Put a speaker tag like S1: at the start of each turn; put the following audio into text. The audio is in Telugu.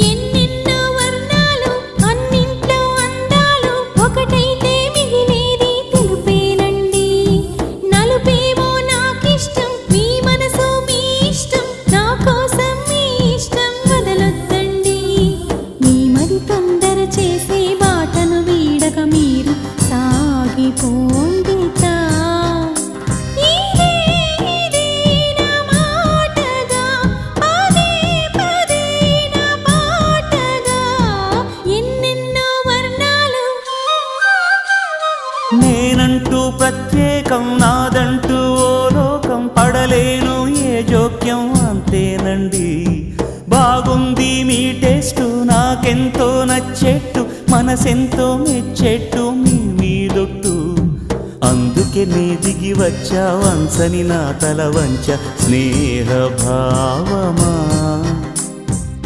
S1: ఎన్నెన్నో వర్ణాలు అన్నింట్లో అందాలు ఒకటైతే మిగిలేది తెలుపేనండి. నలుపేమో నాకిష్టం, మీ మనసు మీ ఇష్టం, నా కోసం మీ ఇష్టం వదలొద్దండి. మీ మరి తొందర చేసే బాటను వీడక మీరు సాగిపోండితా.
S2: నేనంటూ ప్రత్యేకం, నాదంటూ ఓ లోకం, పడలేను ఏ జోక్యం అంతేనండి. బాగుంది మీ టేస్టు, నాకెంతో నచ్చేట్టు, మనసెంతో మెచ్చేట్టు మీ మీదొట్టు. అందుకే నే దిగి వచ్చా వంచని నా తల వంచ స్నేహ భావమా.